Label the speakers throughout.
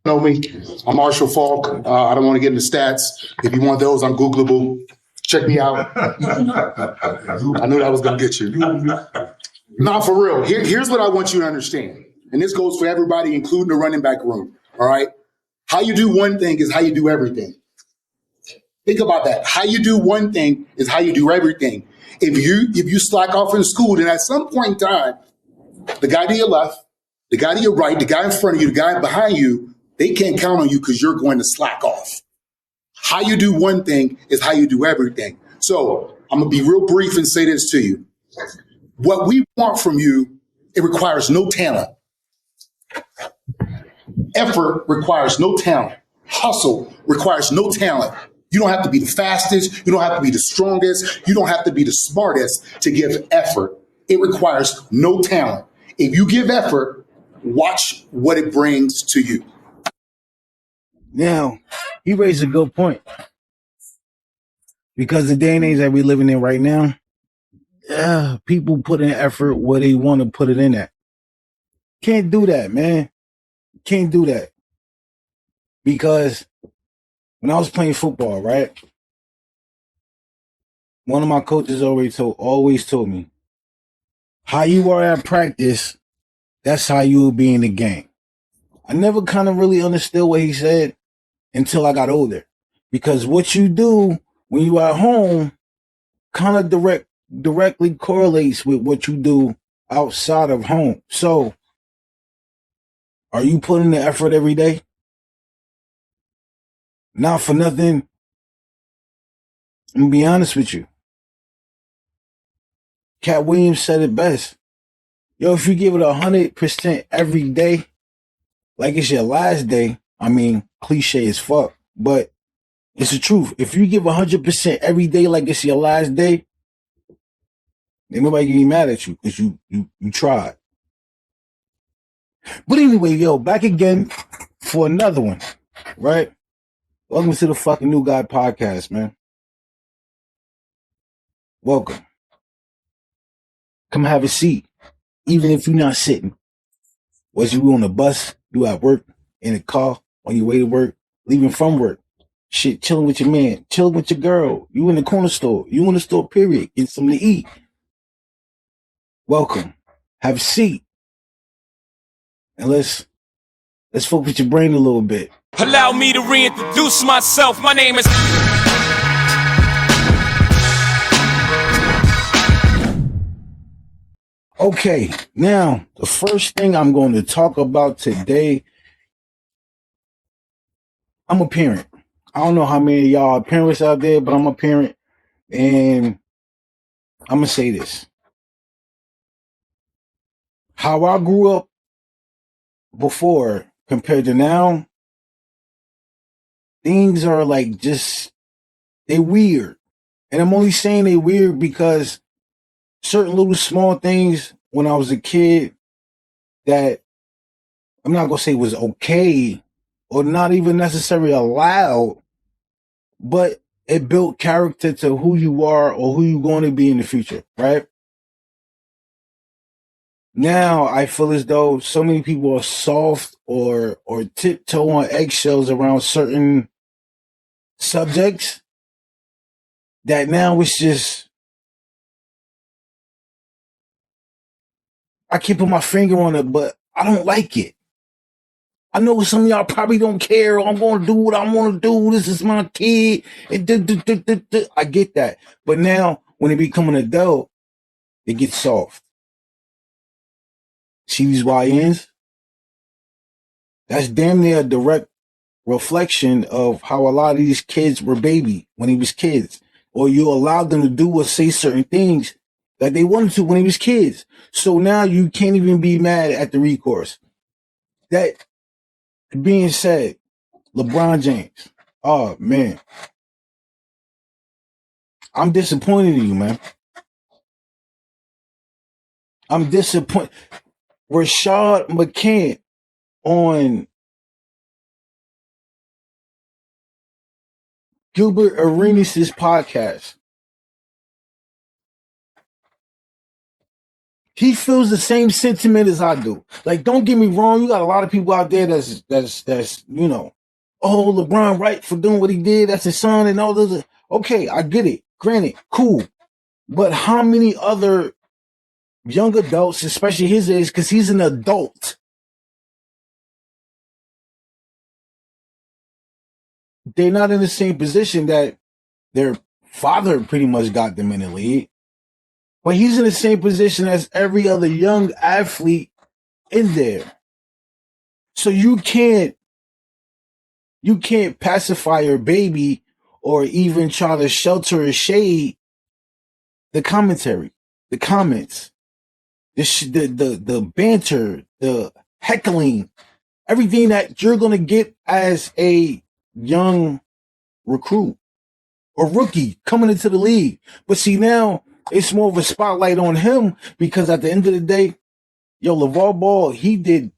Speaker 1: Know me. I'm Marshall Falk. I don't want to get into stats. If you want those, I'm Googleable. Check me out. I knew that was going to get you. Nah, for real. Here's what I want you to understand. And this goes for everybody, including the running back room. All right. How you do one thing is how you do everything. Think about that. How you do one thing is how you do everything. If you slack off in school, then at some point in time, the guy to your left, the guy to your right, the guy in front of you, the guy behind you, they can't count on you because you're going to slack off. How you do one thing is how you do everything. So I'm going to be real brief and say this to you. What we want from you, it requires no talent. Effort requires no talent. Hustle requires no talent. You don't have to be the fastest. You don't have to be the strongest. You don't have to be the smartest to give effort. It requires no talent. If you give effort, watch what it brings to you.
Speaker 2: Now, he raised a good point. Because the day and age that we're living in right now, people put in effort where they want to put it in at. Can't do that, man. Can't do that. Because when I was playing football, right? One of my coaches always told me, how you are at practice, that's how you will be in the game. I never kind of really understood what he said until I got older. Because what you do when you are at home kind of directly correlates with what you do outside of home. So, are you putting the effort every day? Not for nothing. I'm going to be honest with you. Cat Williams said it best. Yo, if you give it 100% every day, like it's your last day, I mean, cliche as fuck, but it's the truth. If you give 100% every day like it's your last day, then nobody can be mad at you because you tried. But anyway, yo, back again for another one, right? Welcome to the fucking New Guy Podcast, man. Welcome. Come have a seat, even if you're not sitting. Whether you on the bus, you at work, in the car, on your way to work, leaving from work, shit, chilling with your man, chilling with your girl, you in the corner store, you in the store, period, get something to eat. Welcome. Have a seat. And let's focus your brain a little bit.
Speaker 3: Allow me to reintroduce myself. My name is...
Speaker 2: Okay, now, the first thing I'm going to talk about today, I'm a parent. I don't know how many of y'all are parents out there, but I'm a parent, and I'm going to say this. How I grew up before compared to now, things are like just, they're weird. And I'm only saying they're weird because certain little small things when I was a kid that I'm not going to say was okay or not even necessarily allowed, but it built character to who you are or who you're going to be in the future, right? Now I feel as though so many people are soft or tiptoe on eggshells around certain subjects that now it's just, I can't put my finger on it, but I don't like it. I know some of y'all probably don't care. I'm going to do what I want to do. This is my kid. I get that. But now when they become an adult, they get soft. See these YNs? That's damn near a direct reflection of how a lot of these kids were baby when they was kids. Or you allowed them to do or say certain things that they wanted to when they was kids. So now you can't even be mad at the recourse. That being said, LeBron James, oh man, I'm disappointed in you, man. I'm disappointed. Rashad McCann on Gilbert Arenas' podcast He feels the same sentiment as I do. Like, don't get me wrong, you got a lot of people out there that's you know, oh, LeBron right for doing what he did. That's his son and all those. Okay, I get it. Granted, cool. But how many other young adults, especially his age, because he's an adult, they're not in the same position that their father pretty much got them in the league. But he's in the same position as every other young athlete in there. So you can't pacify your baby or even try to shelter or shade the commentary, the comments, the banter, the heckling, everything that you're gonna get as a young recruit or rookie coming into the league. But see, now it's more of a spotlight on him because at the end of the day, yo, LeVar Ball, he did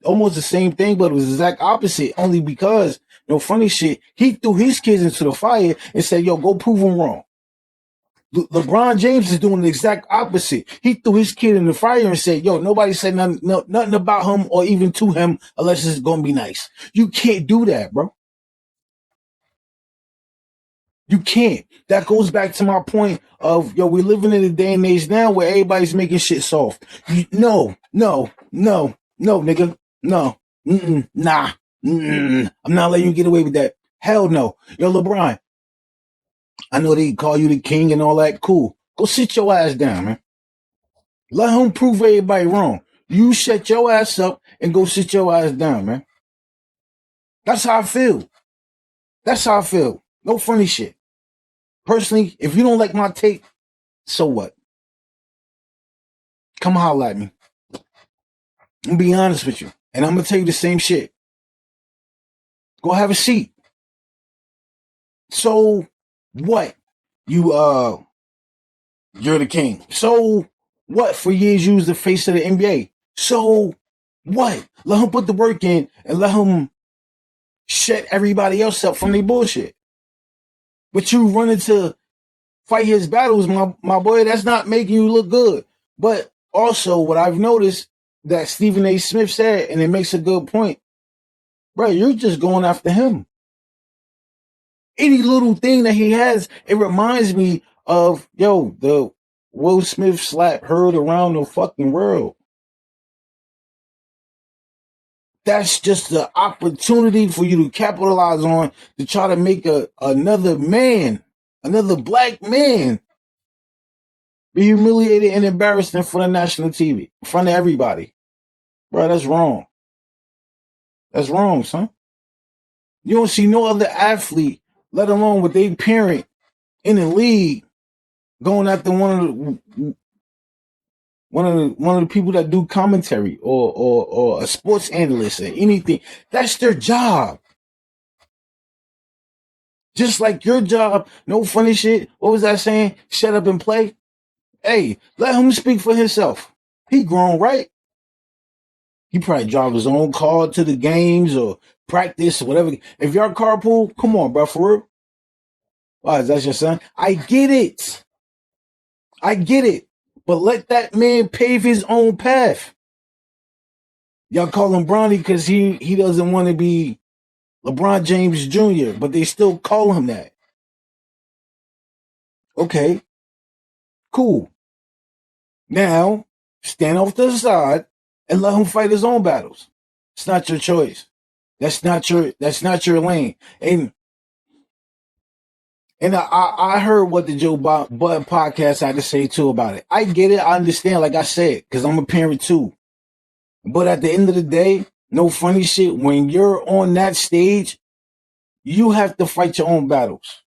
Speaker 2: almost the same thing, but it was the exact opposite. Only because, funny shit, he threw his kids into the fire and said, yo, go prove them wrong. LeBron James is doing the exact opposite. He threw his kid in the fire and said, yo, nobody said nothing about him or even to him unless it's going to be nice. You can't do that, bro. You can't. That goes back to my point of, yo, we're living in a day and age now where everybody's making shit soft. No, nigga. No. Nah. I'm not letting you get away with that. Hell no. Yo, LeBron, I know they call you the king and all that. Cool. Go sit your ass down, man. Let him prove everybody wrong. You shut your ass up and go sit your ass down, man. That's how I feel. No funny shit. Personally, if you don't like my take, so what? Come holler at me. I'm gonna be honest with you. And I'm gonna tell you the same shit. Go have a seat. So what? You're the king. So what? For years you was the face of the NBA. So what? Let him put the work in and let him shut everybody else up from their bullshit. But you running to fight his battles, my boy, that's not making you look good. But also what I've noticed that Stephen A. Smith said, and it makes a good point, bro, you're just going after him. Any little thing that he has, it reminds me of, yo, the Will Smith slap heard around the fucking world. That's just the opportunity for you to capitalize on to try to make another black man, be humiliated and embarrassed in front of national TV, in front of everybody. Bro, that's wrong. That's wrong, son. You don't see no other athlete, let alone with their parent in the league, going after one of the people that do commentary or a sports analyst or anything. That's their job. Just like your job, no funny shit. What was that saying? Shut up and play. Hey, let him speak for himself. He grown, right? He probably drive his own car to the games or practice or whatever. If y'all carpool, come on, bro, for real. Why, is that your son? I get it. But let that man pave his own path. Y'all call him Bronny because he doesn't want to be LeBron James Jr., but they still call him that. Okay, cool. Now, stand off to the side and let him fight his own battles. It's not your choice. That's not your lane. And I heard what the Joe Budden podcast had to say too about it. I get it. I understand, like I said, because I'm a parent too. But at the end of the day, no funny shit. When you're on that stage, you have to fight your own battles.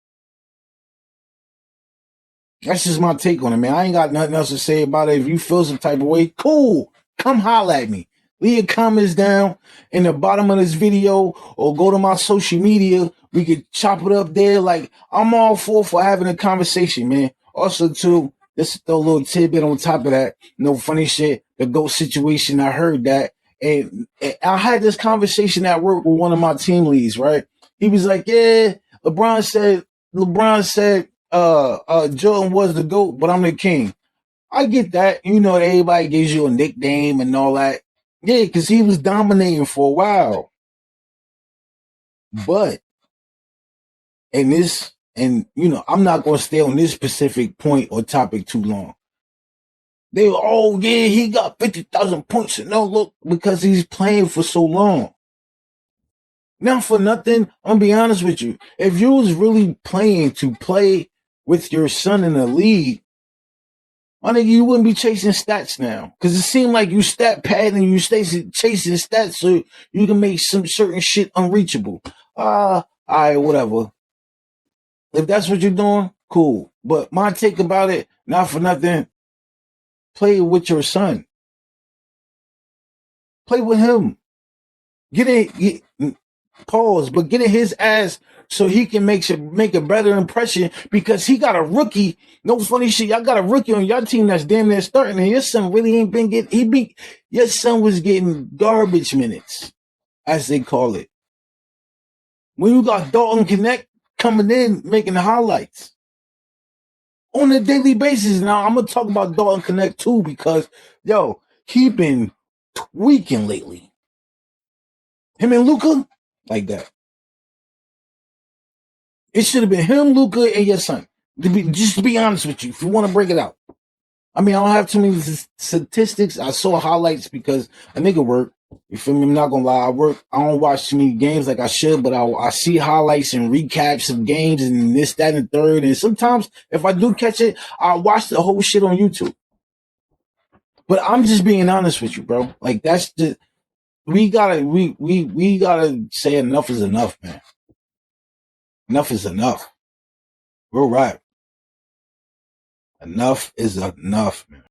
Speaker 2: That's just my take on it, man. I ain't got nothing else to say about it. If you feel some type of way, cool. Come holler at me. Leave your comments down in the bottom of this video or go to my social media. We could chop it up there. Like, I'm all for having a conversation, man. Also, too, just throw a little tidbit on top of that. No funny shit. The GOAT situation, I heard that. And I had this conversation at work with one of my team leads, right? He was like, yeah, LeBron said, Jordan was the GOAT, but I'm the king. I get that. You know, everybody gives you a nickname and all that. Yeah, because he was dominating for a while. But in this, and you know, I'm not going to stay on this specific point or topic too long. They were, oh yeah, he got 50,000 points. And no, look, because he's playing for so long. Now, for nothing, I'm gonna be honest with you. If you was really playing to play with your son in the league, I think you wouldn't be chasing stats now. Because it seemed like you stat pad and you stay chasing stats so you can make some certain shit unreachable. All right, whatever. If that's what you're doing, cool. But my take about it, not for nothing, play with your son. Play with him. Pause, but get in his ass so he can make a better impression because he got a rookie. No funny shit. Y'all got a rookie on your team that's damn near starting, and your son really ain't been getting. Your son was getting garbage minutes, as they call it. When you got Dalton Connect coming in making the highlights on a daily basis. Now I'm gonna talk about Dalton Connect too because he been tweaking lately. Him and Luka like that. It should have been him, Luka, and your son. Just to be honest with you, if you want to break it out. I mean, I don't have too many statistics. I saw highlights because a nigga work. You feel me? I'm not gonna lie. I don't watch too many games like I should, but I see highlights and recaps of games and this, that, and the third. And sometimes if I do catch it, I'll watch the whole shit on YouTube. But I'm just being honest with you, bro. Like that's we gotta say enough is enough, man. Enough is enough. Real right. Enough is enough, man.